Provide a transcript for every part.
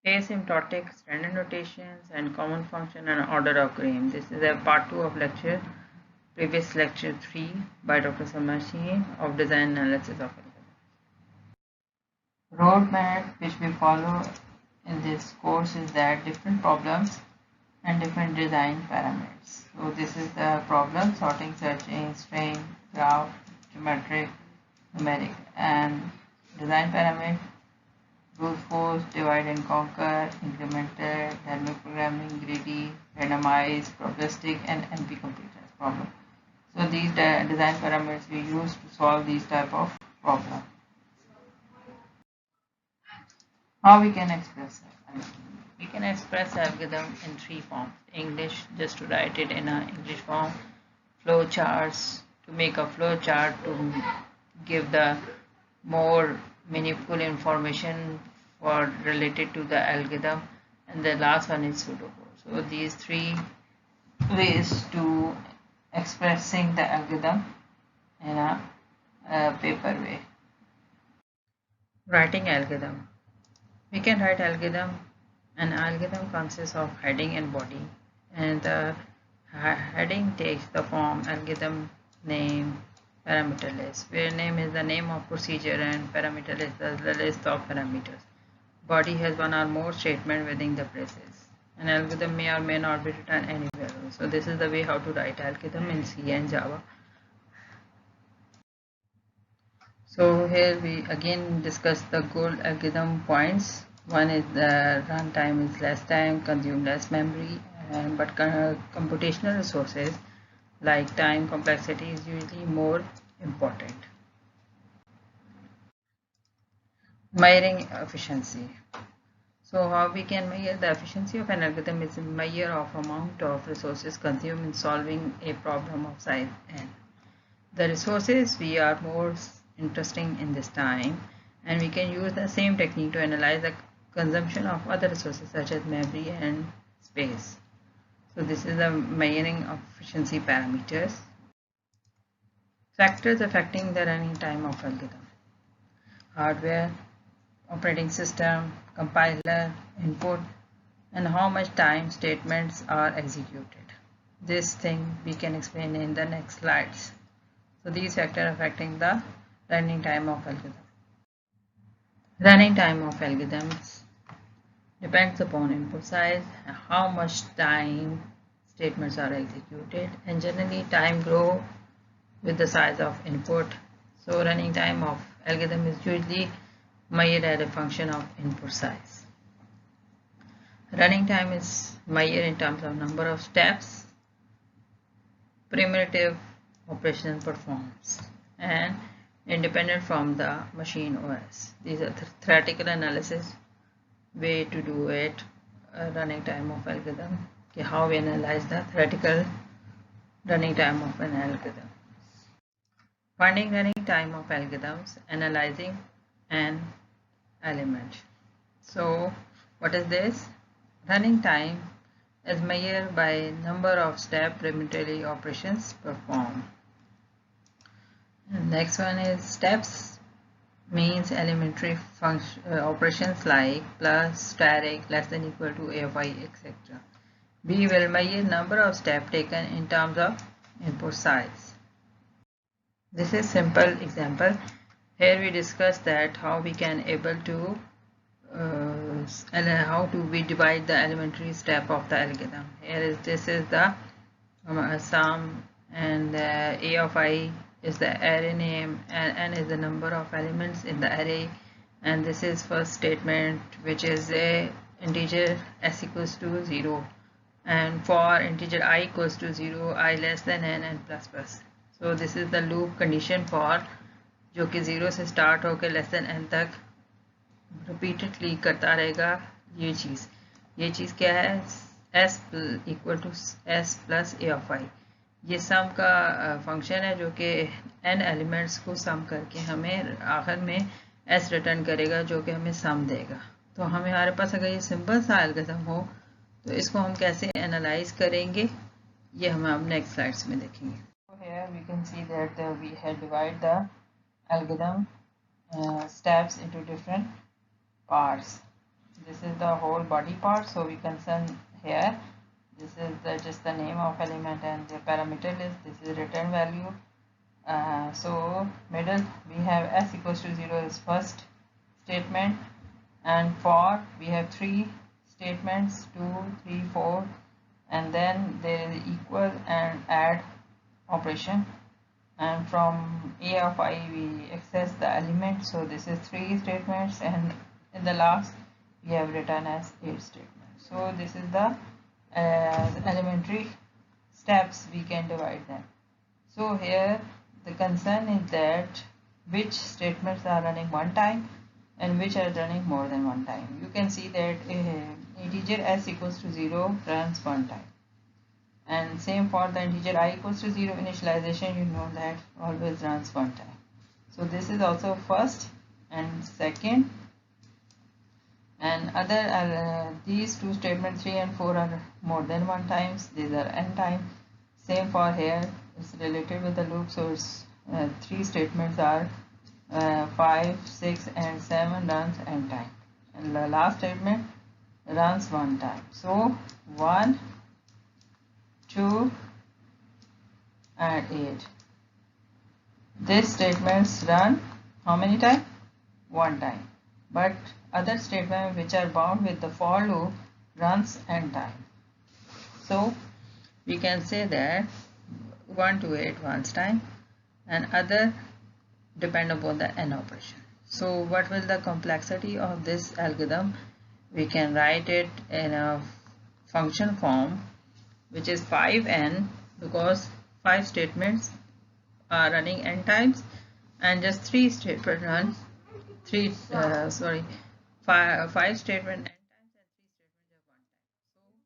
Asymptotic, standard notations, and common function and order of Graham. This is a part 2 of lecture, previous lecture 3 by Dr. Salman Sheen of design analysis of algorithm. Roadmap which we follow in this course is that different problems and different design parameters. So this is the problem: sorting, searching, string, graph, geometric, numeric, and design parameter: brute force, divide and conquer, incremental, dynamic programming, greedy, randomized, probabilistic, and NP-complete problem. So these design parameters we use to solve these type of problem. How we can express it? We can express algorithm in three forms. English, just to write it in an English form. Flow charts, to make a flow chart to give the more meaningful information for related to the algorithm, and the last one is pseudocode. So these three ways to expressing the algorithm in a paper way. Writing algorithm. We can write algorithm. An algorithm consists of heading and body, and the heading takes the form algorithm name parameter list, where name is the name of procedure and parameter list is the list of parameters. Body has one or more statement within the braces. An algorithm may or may not be written anywhere. So this is the way how to write algorithm in C and Java. So here we again discuss the goal algorithm points. One is the runtime is less time, consume less memory, but computational resources like time complexity is usually more important. Measuring efficiency. So how we can measure the efficiency of an algorithm is a measure of amount of resources consumed in solving a problem of size n. The resources we are more interesting in this time, and we can use the same technique to analyze the consumption of other resources such as memory and space. So this is the measuring of efficiency parameters. Factors affecting the running time of algorithm: hardware, operating system, compiler, input, and how much time statements are executed. This thing we can explain in the next slides. So these factors affecting the running time of algorithm. Running time of algorithms depends upon input size, how much time statements are executed, and generally time grow with the size of input. So running time of algorithm is usually measured as a function of input size. Running time is measured in terms of number of steps primitive operation performs and independent from the machine OS. These are theoretical analysis way to do it. Running time of algorithm, how we analyze the theoretical running time of an algorithm. Finding running time of algorithms, analyzing an element. So what is this? Running time is measured by number of step primitive operations performed. Next one is steps, means elementary function operations like plus, static, less than equal to AFI, etc. We will measure number of steps taken in terms of input size. This is simple example. Here we discuss that how we can able to how to we divide the elementary step of the algorithm. This is the sum, and A of I is the array name, and n is the number of elements in the array, and this is first statement, which is a integer s equals to 0, and for integer I equals to 0, I less than n and plus plus. So this is the loop condition for जो कि 0 से start होकर less than n तक repeatedly करता रहेगा। ये चीज़ क्या है? s equal to s plus A of I. ये सम का फंक्शन है जो कि n एलिमेंट्स को सम करके हमें आखिर में s रिटर्न करेगा, जो कि हमें सम देगा। तो हमारे पास अगर ये सिंपल सा एल्गोरिथम हो तो इसको हम कैसे एनालाइज करेंगे, ये हम अब नेक्स्ट स्लाइड्स में देखेंगे। Here we can see that we have divided the algorithm steps into different parts. this is the whole body part, so we concern here. This is just the name of element, and the parameter list. This is return value. So middle we have s equals to 0 is first statement, and for we have three statements, 2, 3, 4, and then there is equal and add operation, and from a of I we access the element. So this is three statements, and in the last we have written as 8 statements. So this is the elementary steps we can divide them. So here the concern is that which statements are running one time and which are running more than one time. You can see that integer s equals to 0 runs one time, and same for the integer I equals to 0 initialization, you know that always runs one time. So this is also first and second, and other these two statements 3 and 4 are more than one times, these are n time. Same for here, it's related with the loop, so it's three statements are 5, 6 and 7 runs n time, and the last statement runs one time. So 1, 2 and 8, these statements run how many times? One time. But other statements which are bound with the for loop runs n time. So we can say that 1 to 8 runs time, and other depend upon the n operation. So what will the complexity of this algorithm? We can write it in a function form, which is 5n, because 5 statements are running n times, and just 3 statements run 5 statement n times, and 3 statements are one time. So we can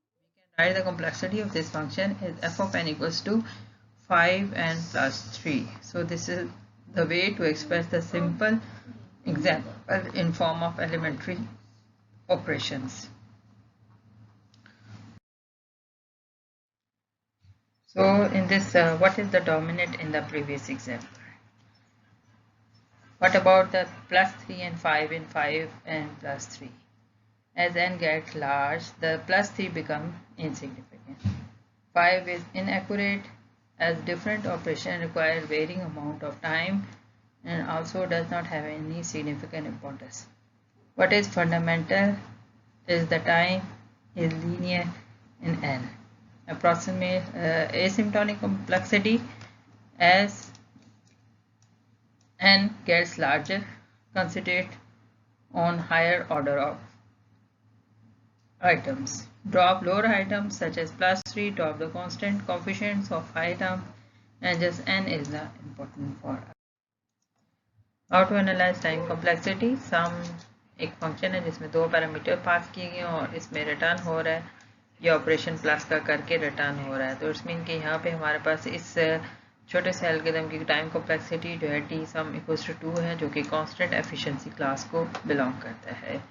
write the complexity of this function is f of n equals to 5n plus 3. So this is the way to express the simple example in form of elementary operations. So in this, what is the dominant in the previous example? What about the plus 3 and 5 in 5 and plus 3? As n gets large, the plus 3 become insignificant. 5 is inaccurate, as different operation require varying amount of time and also does not have any significant importance. What is fundamental is the time is linear in n. Approximate asymptotic complexity as n gets larger, concentrate on higher order of items. Drop lower items such as plus 3, drop the constant coefficients of item, and just n is the important for us. How to analyze time complexity? Sum एक function है जिसमें दो parameter pass किए गए और इसमें return हो रहा है, ये ऑपरेशन प्लस का करके रिटर्न हो रहा है. तो इट्स मीन कि यहाँ पे हमारे पास इस छोटे से एल्गोरिथम की टाइम कॉम्प्लेक्सिटी जो है टी सम इक्वल्स टू 2 है, जो कि कांस्टेंट एफिशिएंसी क्लास को बिलोंग करता है.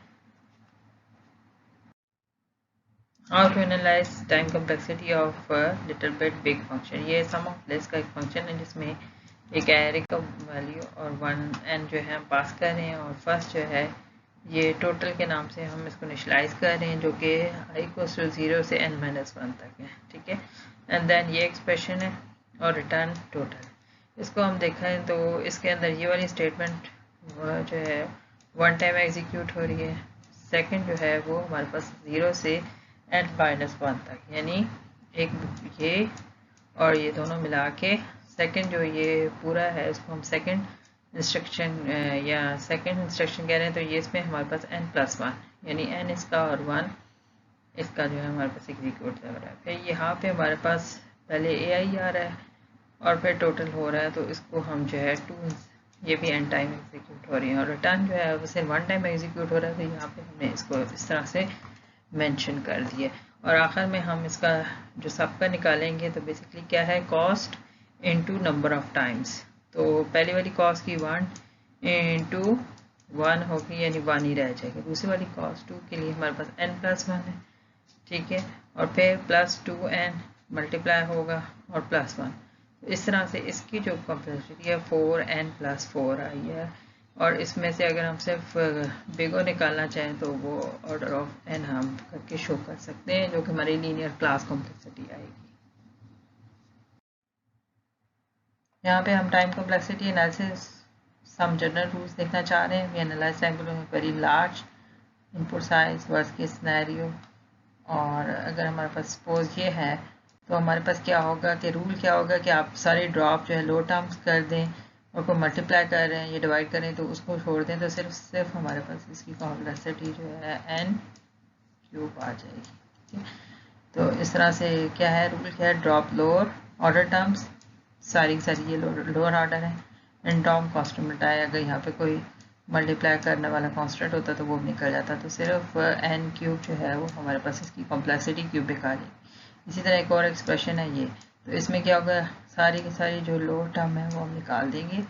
How to analyze time complexity of little bit big function? ये sum of list का एक फंक्शन है जिसमें एक एरे का वैल्यू और 1n जो है हम पास कर रहे हैं, और फर्स्ट जो है ये टोटल के नाम से हम इसको इनिशियलाइज कर रहे हैं, जो कि i इक्वल्स टू 0 से n-1 तक है. ठीक है, एंड देन ये एक्सप्रेशन है और रिटर्न टोटल. इसको हम देखें तो इसके अंदर ये वाली स्टेटमेंट जो है वन टाइम एग्जीक्यूट हो रही है. सेकंड जो है वो हमारे पास 0 से n-1 तक, यानी एक ये और ये दोनों मिला के सेकंड जो ये पूरा है इसको हम सेकंड इंस्ट्रक्शन या सेकंड इंस्ट्रक्शन कह रहे हैं. तो ये इसमें हमारे पास n+1 यानी n इसका और 1 इसका जो है हमारे पास एग्जीक्यूट हो रहा है. फिर यहाँ पे हमारे पास पहले ai आ रहा है और फिर टोटल हो रहा है, तो इसको हम जो है 2 ये भी n टाइम एग्जीक्यूट हो रही है, और रिटर्न जो है वो सिर्फ 1 टाइम एग्जीक्यूट हो रहा है. तो यहाँ पे हमने इसको इस तरह से मेंशन कर दिए. और आखिर में हम इसका जो सबका निकालेंगे तो बेसिकली क्या है, cost into number of times. तो पहली वाली कॉस्ट की 1 इंटू 1 होगी, यानी 1 ही रह जाएगी. दूसरी वाली कॉस्ट 2 के लिए हमारे पास n+1 है. ठीक है, और फिर प्लस 2n मल्टीप्लाई होगा और +1. इस तरह से इसकी जो कॉम्प्लेक्सिटी है 4n+4 आई है, और इसमें से अगर हम सिर्फ बिग ओ निकालना चाहें तो वो ऑर्डर ऑफ एन हम करके शो कर सकते हैं, जो कि हमारी लीनियर क्लास कॉम्प्लेक्सिटी आएगी। यहाँ पे हम time complexity analysis some general rules देखना चाह रहे हैं। We analyze very large input size worst case scenario. और अगर हमारे पास सपोज ये है तो हमारे पास क्या होगा कि रूल क्या होगा कि आप सारे ड्रॉप जो है लो टर्म्स कर दें और को मल्टीप्लाई कर रहे हैं या डिवाइड करें तो उसको छोड़ दें, तो सिर्फ हमारे पास इसकी कॉम्प्लेक्सिटी जो है n क्यूब आ जाएगी। ठीक है, तो इस तरह से क्या है रूल, क्या है, ड्रॉप लोअर ऑर्डर टर्म्स, सारी ये लोअर ऑर्डर है, एंड टर्म कांस्टेंट मिटाए। अगर यहाँ पे कोई मल्टीप्लाई करने वाला कांस्टेंट होता तो वो निकल जाता, तो सिर्फ n क्यूब जो है वो हमारे पास इसकी कॉम्प्लेक्सिटी क्यूबिक आ जाएगी। इसी तरह एक और एक्सप्रेशन है ये, तो इसमें क्या होगा, सारी की सारी जो लोअर टर्म है वो हम निकाल देंगे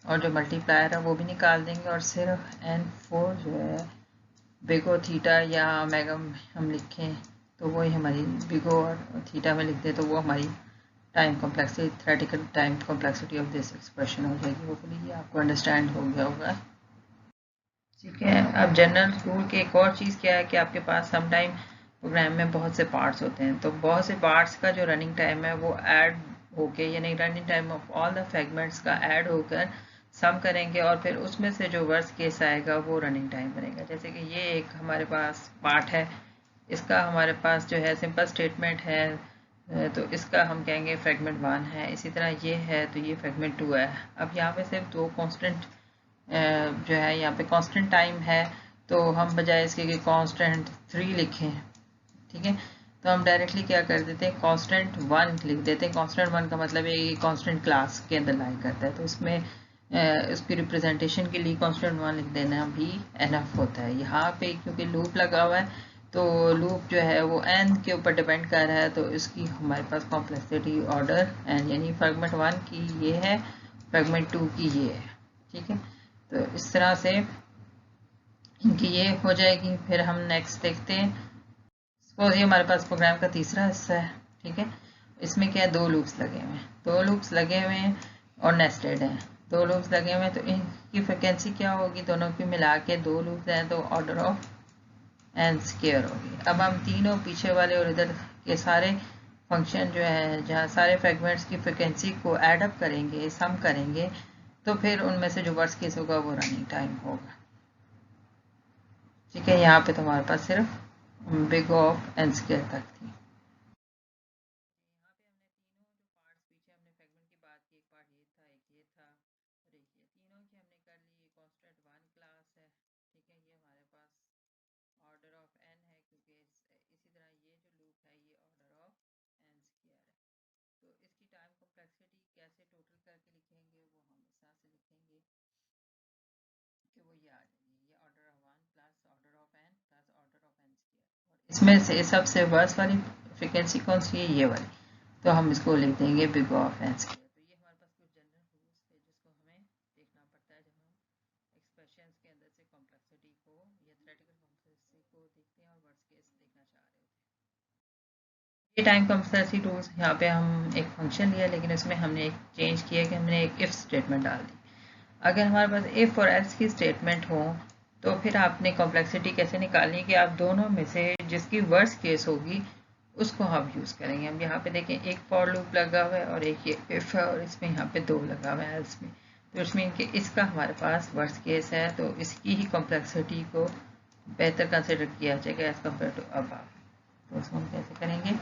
और जो मल्टीप्लायर है वो भी निकाल देंगे, और सिर्फ n4 जो है बिगो थीटा या ओमेगा हम लिखें तो वही हमारी बिगो और थीटा में लिख दें तो वो हमारी time complexity, theoretical time complexity of this expression हो जाएगी। होपफुली ये आपको अंडरस्टैंड हो गया होगा। ठीक है, अब जनरल रूल की एक और चीज़ क्या है कि आपके पास सम टाइम प्रोग्राम में बहुत से पार्ट्स होते हैं, तो बहुत से पार्ट्स का जो रनिंग टाइम है वो ऐड होके, यानी running time of all the fragments का ऐड होकर सम करेंगे और फिर उसमें से जो वर्स्ट केस आएगा वो रनिंग टाइम बनेगा। जैसे कि ये एक हमारे पास पार्ट है, इसका हमारे पास जो है सिंपल स्टेटमेंट है, तो इसका हम कहेंगे फ्रेगमेंट 1 है। इसी तरह ये है तो ये फ्रेगमेंट 2 है। अब यहाँ पे सिर्फ दो कॉन्स्टेंट जो है, यहाँ पे कांस्टेंट टाइम है, तो हम बजाय इसके कि कांस्टेंट 3 लिखें, ठीक है, तो हम डायरेक्टली क्या कर देते हैं, कांस्टेंट 1 लिख देते हैं। कांस्टेंट 1 का मतलब है ये कांस्टेंट क्लास के अंदर लाई करता है, तो इसमें उसकी रिप्रेजेंटेशन के लिए कांस्टेंट 1 लिख देना भी एनफ होता है। यहाँ पे क्योंकि लूप लगा हुआ है तो लूप जो है वो n के ऊपर डिपेंड कर रहा है, तो इसकी हमारे पास कॉम्प्लेक्सिटी ऑर्डर n, यानी फ्रेगमेंट 1 की ये है, फ्रेगमेंट 2 की ये है। ठीक है, तो इस तरह से इनकी ये हो जाएगी। फिर हम नेक्स्ट देखते हैं, सपोज ये हमारे पास प्रोग्राम का तीसरा हिस्सा है। ठीक है, इसमें क्या है, दो लूप्स लगे हुए हैं, दो लूप्स लगे हुए हैं और नेस्टेड हैं, दो लूप्स लगे हुए हैं, तो इनकी फ्रिक्वेंसी क्या होगी, दोनों की मिला के दो लूप्स हैं तो ऑर्डर ऑफ n स्क्वायर होगी। अब हम तीनों पीछे वाले और इधर के सारे फंक्शन जो है, जहाँ सारे फ्रेगमेंट्स की फ्रिक्वेंसी को एड अप करेंगे, सम करेंगे, तो फिर उनमें से जो वर्स्ट केस होगा वो रनिंग टाइम होगा। ठीक है, यहाँ पे तो हमारे पास सिर्फ बिग ऑफ एन स्क्वायर तक थी। यहाँ पे हमने तीनों जो पार्ट्स पीछे हमने फ्रेगमेंट की बात की, एक पार्ट ये था, एक ये था और एक ये, तीनों की हमने कर ली। ये कांस्टेंट 1 क्लास है। ठीक है, ये हमारे पास ऑर्डर ऑफ n है, क्योंकि इसी तरह ये जो लूप है ये ऑर्डर ऑफ n स्क्वायर है। तो इसकी टाइम कॉम्प्लेक्सिटी कैसे टोटल करके लिखेंगे, वो हम इस तरह से लिखेंगे कि वो ये आ जाएगी, ये order of 1 plus order of n plus order of n square. और इसमें से सबसे वर्स्ट वाली फ्रिक्वेंसी कौन सी है, ये वाली, तो हम इसको लिख देंगे बिग ऑफ एन स्क्वायर। तो ये हमारे पास कुछ जनरल रूल्स थे जिसको हमें देखना पड़ता है जब हम एक्सप्रेशंस के अंदर से कॉम्प्लेक्सिटी को या थ्योरेटिकल कॉम्प्लेक्सिटी को देखते हैं और वर्स्ट केस देखना चाह रहे होते हैं। ये टाइम कॉम्प्लेक्सिटी रूल्स, यहाँ पे हम एक फंक्शन लिया लेकिन उसमें हमने एक चेंज किया कि हमने एक इफ स्टेटमेंट डाल दी। अगर हमारे पास इफ और एल्स की स्टेटमेंट हो तो फिर आपने कॉम्प्लेक्सिटी कैसे निकालनी है कि आप दोनों में से जिसकी वर्स्ट केस होगी उसको हम यूज़ करेंगे। हम यहाँ पे देखें, एक फॉर लूप लगा हुआ है और एक ये इफ है, और इसमें यहाँ पे दो लगा हुआ है एल्स में, तो इसमें कि इसका हमारे पास वर्स्ट केस है तो इसकी ही कॉम्प्लेक्सिटी को बेहतर कंसिडर किया जाएगा एज कम्पेयर टू अबव। तो उसको हम कैसे करेंगे,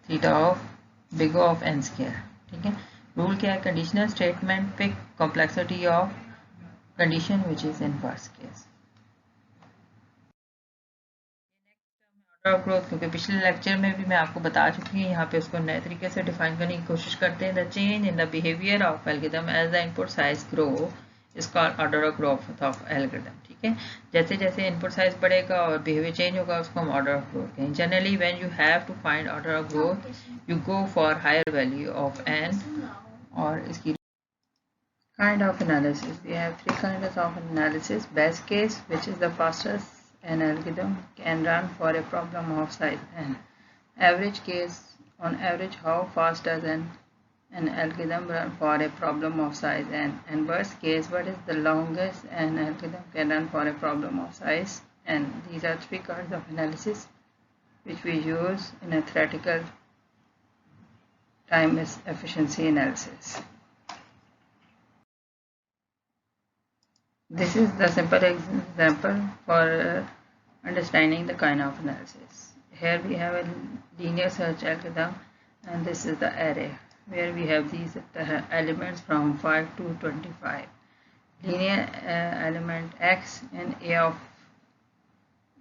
theta of big of n square. ठीक है, रूल क्या है, conditional statement pick complexity of condition which is in first case. Order of growth, क्योंकि पिछले लेक्चर में भी मैं आपको बता चुकी हूँ, यहाँ पे उसको नए तरीके से डिफाइन करने की कोशिश करते हैं। The change in the behaviour of algorithm as the input size grow is called order of growth of algorithm. ठीक है, जैसे जैसे इनपुट साइज बढ़ेगा और बिहेवियर चेंज होगा उसको हम ऑर्डर ऑफ ग्रोथ कहें। Generally when you have to find order of growth you go for higher value of n. और इसकी kind of analysis, we have three kinds of analysis. Best case, which is the fastest an algorithm can run for a problem of size n. Average case, on average how fast does an an algorithm run for a problem of size n, and worst case, what is the longest an algorithm can run for a problem of size n. These are three kinds of analysis which we use in a theoretical time efficiency analysis. This is the simple example for understanding the kind of analysis. Here we have a linear search algorithm, and this is the array where we have these elements from 5 to 25. Linear element x and a of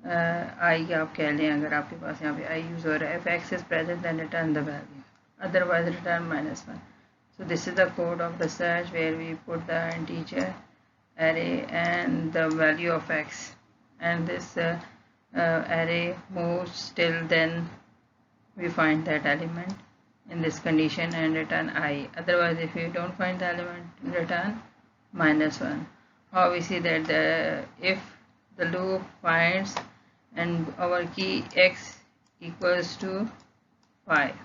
I आप कह लें, अगर आपके पास यहाँ पे I use हो रहा है, if x is present then return the value, otherwise return -1. So this is the code of the search where we put the integer array and the value of x, and this array moves till then we find that element in this condition and return I, otherwise if you don't find the element, return -1. How we see that if the loop finds and our key x equals to 5,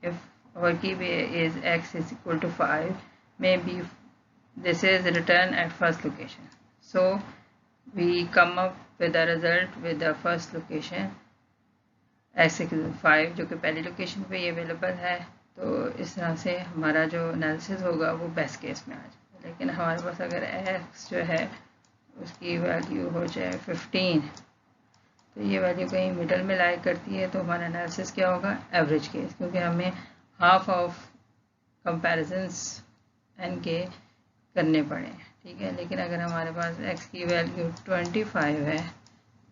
if our key is x is equal to 5, maybe this is return at first location. So we come up with the result with the first location x equal 5, जो कि पहली location पे ये available है. तो इस तरह से हमारा जो एनालिसिस होगा वो बेस्ट केस में आ जाएगा. लेकिन हमारे पास अगर x जो है उसकी वैल्यू हो जाए 15, तो ये वैल्यू कहीं मिडल में लाई करती है, तो हमारा एनालिसिस क्या होगा, एवरेज केस, क्योंकि हमें हाफ ऑफ कंपैरिजंस n के करने पड़े. ठीक है. लेकिन अगर हमारे पास x की वैल्यू 25 है,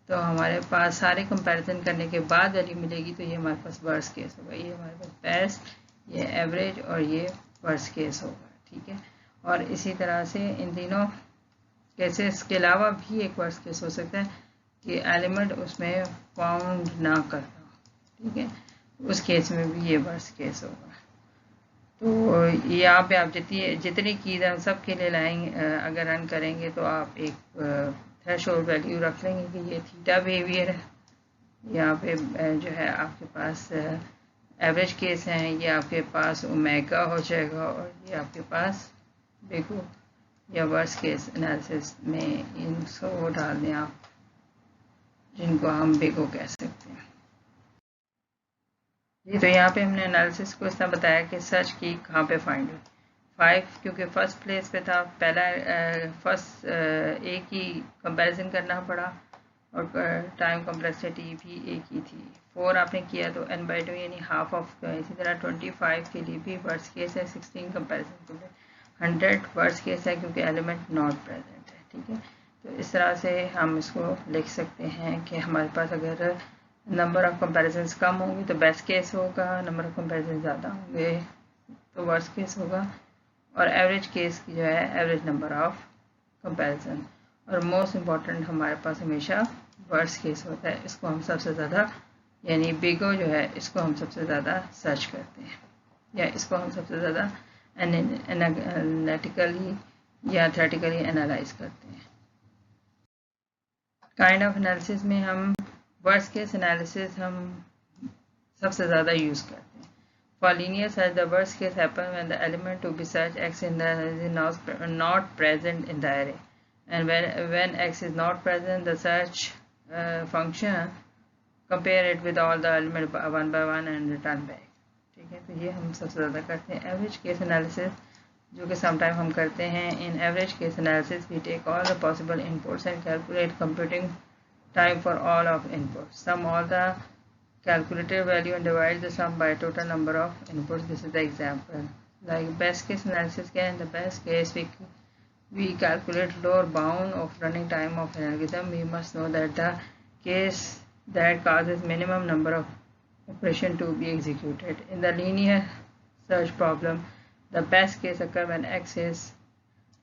तो हमारे पास सारे कंपैरिजन करने के बाद वैल्यू मिलेगी, तो ये हमारे पास वर्स्ट केस होगा. ये हमारे पास बेस्ट, ये एवरेज और ये वर्स्ट केस होगा. ठीक है. और इसी तरह से इन तीनों केसेस के अलावा भी एक वर्स्ट केस हो सकता है कि एलिमेंट उसमें फाउंड ना करता हो. ठीक है. उस केस में भी ये वर्स्ट केस होगा. तो यहाँ पे आप जितनी कीज हम सब के लिए लाएंगे, अगर रन करेंगे, तो आप एक थ्रेशोल्ड वैल्यू रख लेंगे कि ये थीटा बिहेवियर है. यहाँ पे जो है आपके पास एवरेज केस हैं, ये आपके पास ओमेगा हो जाएगा, और ये आपके पास बिगो या वर्स्ट केस एनालिसिस में इनको डाल दें आप, जिनको हम बिगो कह सकते हैं. जी, तो यहाँ पे हमने एनालिसिस को इस तरह बताया कि सर्च की कहाँ पे फाइंड हुई. 5 क्योंकि फर्स्ट प्लेस पे था, पहला फर्स्ट एक ही कंपैरिजन करना पड़ा, और टाइम कॉम्प्लेक्सिटी भी एक ही थी. 4 आपने किया तो n/2 यानी हाफ ऑफ. इसी तरह 25 के लिए भी वर्स्ट केस है, 16 कंपैरिजन के लिए. 100 वर्स्ट केस है क्योंकि एलिमेंट नॉट प्रेजेंट है. ठीक है. तो इस तरह से हम इसको लिख सकते हैं कि हमारे पास अगर नंबर ऑफ कंपैरिजन्स कम होंगे तो बेस्ट केस होगा, नंबर ऑफ कंपैरिजन ज़्यादा होंगे तो वर्स्ट केस होगा, और एवरेज केस की जो है एवरेज नंबर ऑफ कंपैरिजन. और मोस्ट इम्पॉर्टेंट हमारे पास हमेशा वर्स्ट केस होता है. इसको हम सबसे ज़्यादा, यानी बिगो जो है, इसको हम सबसे ज़्यादा सर्च करते हैं, या इसको हम सबसे ज़्यादा एनालिटिकली या थ्योरेटिकली एनालाइज करते हैं. काइंड ऑफ एनालिसिस में हम वर्स्ट केस एनालिसिस हम सबसे ज़्यादा यूज़ करते हैं. For linear search, the worst case happens when the element to be searched x is not present in the array, and when x is not present, the search function compare it with all the elements one by one and return back. ठीक है. तो ये हम सबसे ज़्यादा करते हैं. Average case analysis जो कि समटाइम हम करते हैं. In average case analysis we take all the possible inputs and calculate computing time for all of inputs, sum all the calculated value and divide the sum by total number of inputs. This is the example. Like best case analysis, in the best case we calculate lower bound of running time of an algorithm. We must know that the case that causes minimum number of operation to be executed. In the linear search problem, the best case occurs when x is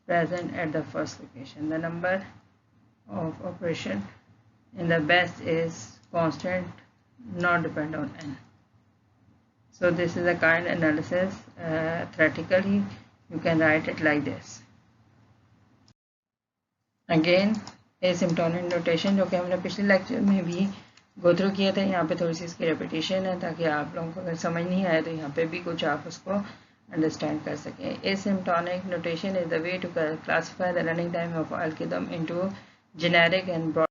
present at the first location. The number of operation in the best is constant, not depend on n. So this is a kind analysis. Theoretically you can write it like this. Again asymptotic notation जो कि हमने पिछले lecture में भी go through किया था। यहाँ पे थोड़ी सी इसकी रेपिटेशन है ताकि आप लोगों को अगर समझ नहीं आए तो यहाँ पे भी कुछ आप उसको अंडरस्टैंड कर सकें। Asymptotic notation is the way to classify the running time of algorithm into generic and broad.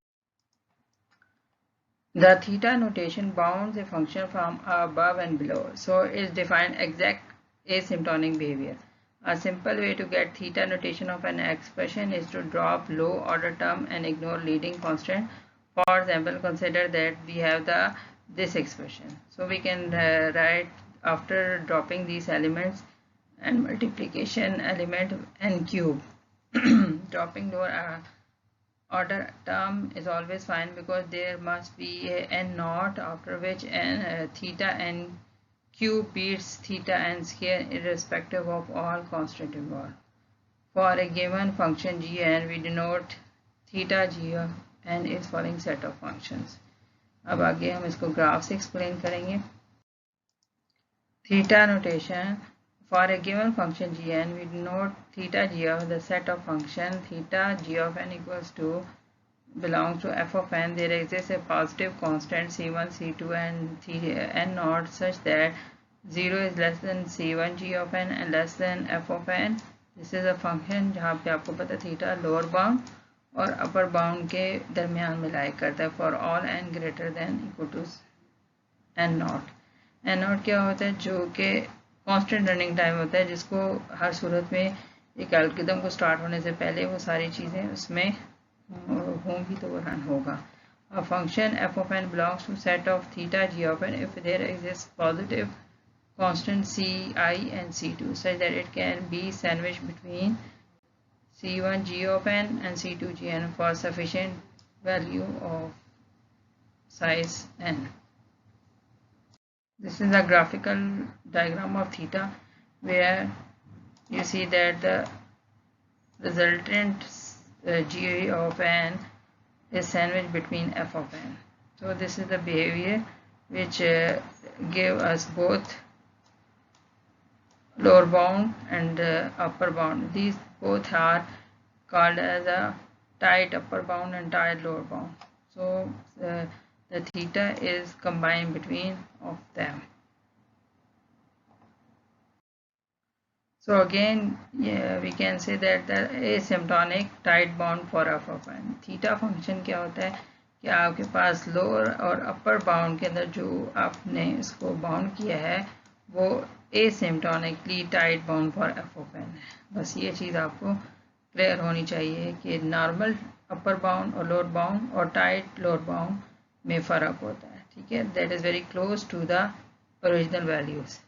The theta notation bounds a function from above and below, so it's defined exact asymptotic behavior. A simple way to get theta notation of an expression is to drop low order term and ignore leading constant. For example, consider that we have this expression. So we can write after dropping these elements and multiplication element n cube. Dropping lower order term is always fine because there must be a n naught after which theta n cube beats theta n square irrespective of all constant involved. For a given function gn, we denote theta g of n is following set of functions. अब आगे हम इसको graph से explain करेंगे. Theta notation. For a given function gn, we denote theta g of the set of function theta g of n equals to belongs to f of n. There exists a positive constant c1, c2 and n naught such that 0 is less than c1 g of n and less than f of n. This is a function जहाँ पे आपको पता theta lower bound और upper bound के दरमियान में lie करता है for all n greater than equal to n naught. n naught क्या होता है? जो कि कांस्टेंट रनिंग टाइम होता है जिसको हर सूरत में एक एल्गोरिथम को स्टार्ट होने से पहले वो सारी चीज़ें उसमें होंगी तो वो रन होगा. A function f of n belongs to set of theta g of n if there exists positive constant ci and c2 such that it can be sandwiched between c1 g of n and c2 g n for sufficient value of size n. This is a graphical diagram of theta where you see that the resultant g of n is sandwiched between f of n. So this is the behavior which gave us both lower bound and upper bound. These both are called as a tight upper bound and tight lower bound. So the theta is combined between of them. So again, we can say that the asymptotic tight bound for f of n. Theta function क्या होता है कि आपके पास lower और upper bound के अंदर जो आपने इसको बाउंड किया है वो asymptotically tight bound for F of N है. बस ये चीज़ आपको क्लियर होनी चाहिए कि नॉर्मल अपर बाउंड और लोअर बाउंड और टाइट लोअर बाउंड में फ़र्क होता है. ठीक है, that is very close to the original values.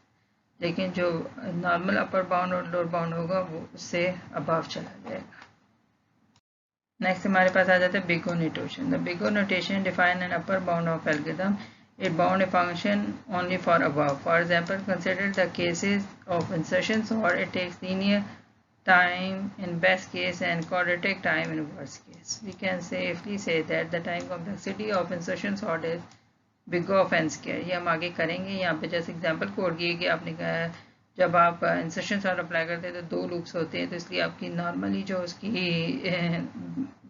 लेकिन जो नॉर्मल अपर बाउंड और लोअर बाउंड होगा वो उससे अबव चला जाएगा. नेक्स्ट हमारे पास आ जाता है big O notation. The big O notation define an upper bound of algorithm. It bound a function only for above. For example, consider the cases of insertion sort. It takes linear time in best case and quadratic time in worst case. We can safely say that the time complexity of insertion sort is big O of n square. ये हम आगे करेंगे. यहाँ पे जैसे example code किए कि आपने कहा जब आप इंसर्शन सॉर्ट अप्लाई करते हैं तो दो लूप्स होते हैं, तो इसलिए आपकी नॉर्मली जो उसकी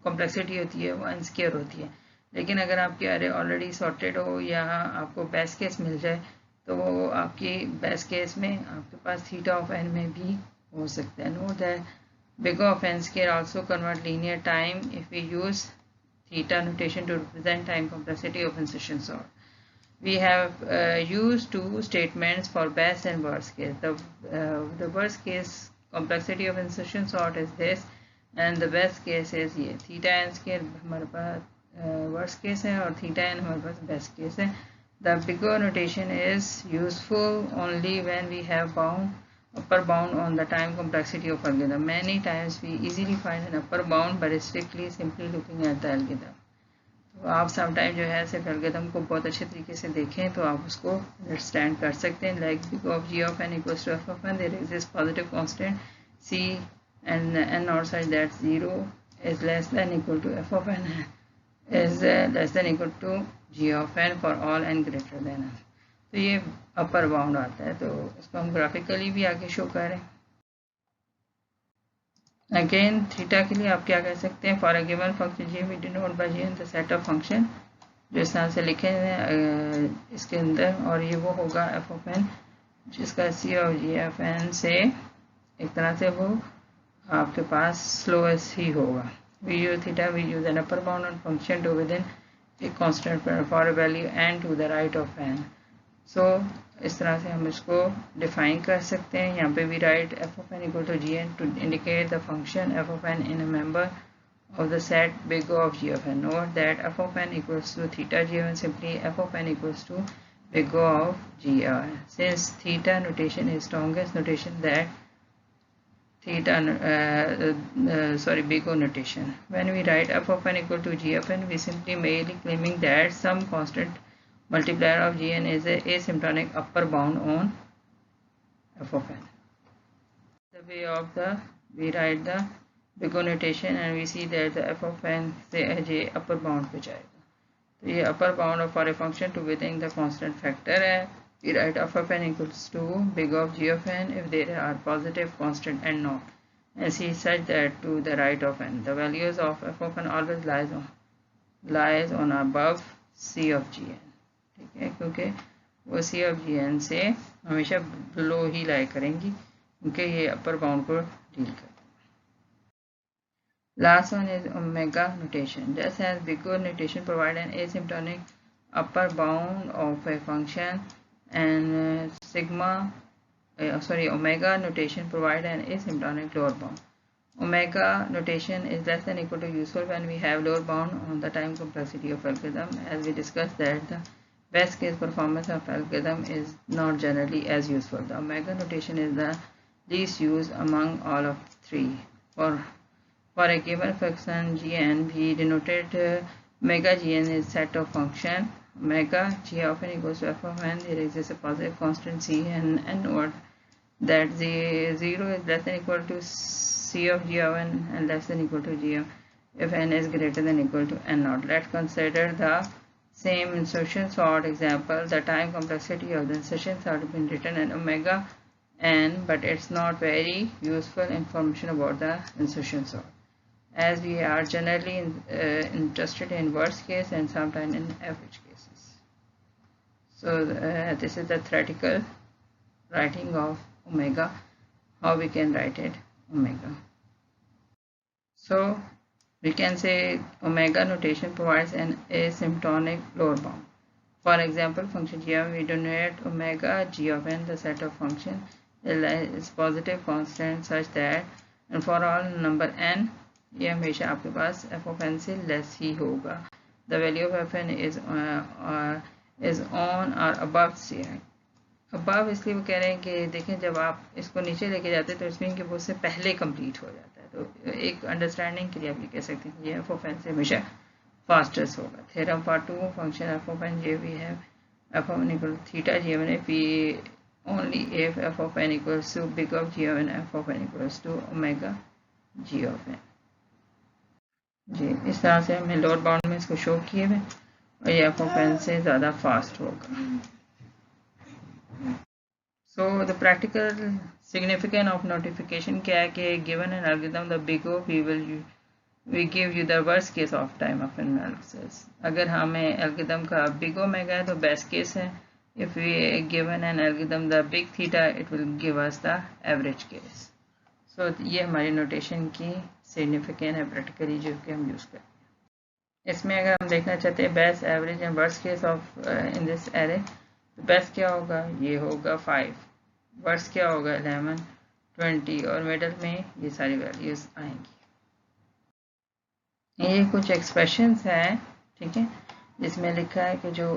कॉम्प्लेक्सिटी होती है वो n स्क्वायर होती है. लेकिन अगर आपके अरे ऑलरेडी सॉर्टेड हो या आपको बेस्ट केस मिल जाए तो वो आपकी बेस्ट केस में आपके पास थीटा ऑफ n में भी हो सकता है. Note that big of n square also convert linear time if we use theta notation to represent time complexity of insertion sort. We have used two statements for best and worst case. The worst case complexity of insertion sort is this and the best case is ये theta n square हमारे पास worst case है और theta n हमारे पास best case है. The bigger notation is useful only when we have upper bound on the time complexity of algorithm. Many times we easily find an upper bound by strictly simply looking at the algorithm. तो आप sometime जो है सिर्फ algorithm को बहुत अच्छे तरीके से देखें तो आप उसको अंडरस्टैंड कर सकते हैं. Like big of g of n equals to f of n, there exist positive constant c and n naught such that 0 is less than equal to f of n is less than equal to g of n for all n greater than n. तो ये upper bound आता है. तो इसको हम graphically भी आगे show करें. अगेन थीटा के लिए आप क्या कह सकते हैं? For a given function g we denote by g the set of function जो इस तरह से लिखे हैं इसके अंदर, और ये वो होगा एफ ऑफ एन जिसका सी ऑफ जी एफ एन से एक तरह से वो आपके पास स्लोएस्ट ही होगा. We use theta, we use an upper bound on function to within a constant for a value n to the right of n. So इस तरह से हम इसको डिफाइन कर सकते हैं. यहाँ पे we write f of n equal to gn to indicate the function f of n in a member of the set big O of g of n. Note that f of n equals to theta g of n, simply f of n equals to big O of g of n. Since theta notation is strongest notation that theta big O notation. When we write f of n equal to g of n, we simply merely claiming that some constant multiplier of gn is a asymptotic upper bound on f of n. The way of we write the big O notation and we see that the f of n से j upper bound पे जाएगा. तो ये upper bound for a function to within the constant factor है. We write f of n equals to big O of g of n if there are positive constant and not, and c is such that to the right of n the values of f of n always lies on above c of gn. ठीक है, क्योंकि वो c of gn से हमेशा below ही लाई करेंगी क्योंकि ये upper bound को डील करते हैं. Last one is omega notation. Just as big O notation provide an asymptotic upper bound of a function, and omega notation provide an asymptotic lower bound. Omega notation is less than equal to useful when we have lower bound on the time complexity of algorithm. As we discussed that the best case performance of algorithm is not generally as useful. The omega notation is the least used among all of three. For a given function gn, we denoted omega gn is set of function omega g of n equals to f of n. There exists a positive constant c, and note that the 0 is less than equal to c of g of n and less than equal to g of if n is greater than equal to n naught. Let's consider the same insertion sort example. The time complexity of the insertion sort has been written in omega n, but it's not very useful information about the insertion sort, as we are generally interested in worst case and sometimes in average cases. So this is the theoretical writing of omega, how we can write it omega. So we can say omega notation provides an asymptotic lower bound. For example, function g of n, we denote omega g of n, the set of function is positive constant such that, and for all number n, ये हमेशा आपके पास f of n से less ही होगा. The value of f n is on or above c. above इसलिए वो कह रहे हैं कि देखें जब आप इसको नीचे लेके जाते हैं तो इसमें कि वो उससे पहले कंप्लीट हो जाता है. तो एक अंडरस्टैंडिंग के लिए आप ये कह सकते हैं कि ये f of n से हमेशा फास्टेस्ट होगा. Theorem for two function f of n, we have f of n equal to theta g of n if only if f of n equals to big of g of n, f of n equals to omega g of n. जी इस तरह से हमने lower bound में इसको show किए हुए और ये एफ ऑफ एन से ज़्यादा फास्ट होगा. So the practical significance of notification क्या है कि given an algorithm the big O we give you the worst case of time of analysis. अगर हमें एल्गोरिथम का बिग ओमेगा है तो बेस्ट केस है. If we given an algorithm the big theta it will give us the average case. So ये हमारी notation की significant है प्रैक्टिकली जो कि हम यूज़ करते हैं. इसमें अगर हम देखना चाहते हैं best average and worst case of in this array, तो बेस्ट क्या होगा, ये होगा 5, वर्स्ट क्या होगा 11, 20 और मिडल में ये सारी वैल्यूज आएंगी. ये कुछ एक्सप्रेशंस हैं, ठीक है, जिसमें लिखा है कि जो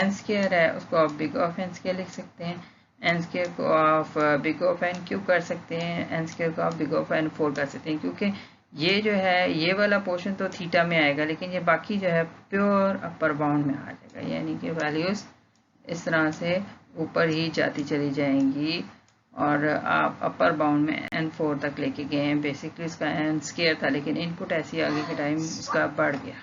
एन स्क्वायर है उसको आप बिग ऑफ एन स्क्वायर लिख सकते हैं, एन स्क्वायर को आप बिग ऑफ एन क्यूब कर सकते हैं, एन स्क्वायर को आप बिग ऑफ एन 4 कर सकते हैं. क्योंकि ये जो है ये वाला पोर्शन तो थीटा में आएगा लेकिन ये बाकी जो है प्योर अपर बाउंड में आ जाएगा, यानी कि वैल्यूज इस तरह से ऊपर ही जाती चली जाएंगी और आप अपर बाउंड में n4 तक लेके गए हैं. बेसिकली इसका n स्क्वायर था लेकिन इनपुट ऐसी आगे के टाइम उसका बढ़ गया.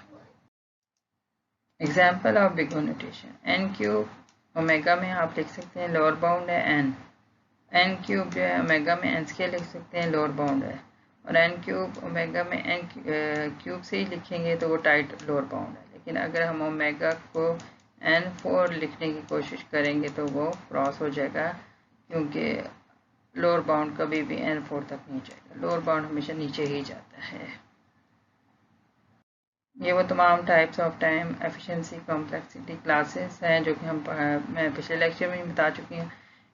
Example of big O notation, n cube omega में आप लिख सकते हैं लोअर बाउंड है एन क्यूब जो है ओमेगा में एन स्क्वायर लिख सकते हैं लोअर बाउंड है, और एन क्यूब ओमेगा में एन क्यूब से ही लिखेंगे तो वो टाइट लोअर बाउंड है. लेकिन अगर हम ओमेगा को n4 लिखने की कोशिश करेंगे तो वो क्रॉस हो जाएगा, क्योंकि लोअर बाउंड कभी भी n4 तक नहीं जाएगा, लोअर बाउंड हमेशा नीचे ही जाता है। ये वो तमाम types of time efficiency complexity classes हैं जो कि मैं पिछले लेक्चर में बता चुकी हूँ।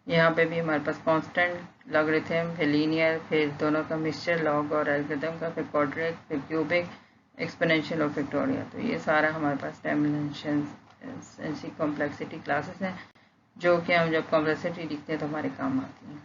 यहाँ पे भी हमारे पास कांस्टेंट लॉगरिथम, फिर लीनियर, फिर दोनों का मिक्सचर लॉग और एल्गोरिथम का, फिर क्वाड्रिक, फिर क्यूबिक, एक्सपोनेंशियल और फैक्टोरियल। तो ये सारा हमारे पास टाइम एफिशिएंसी कॉम्प्लेक्सिटी क्लासेस हैं जो कि हम जब कॉम्प्लेक्सिटी लिखते हैं तो हमारे काम आती हैं।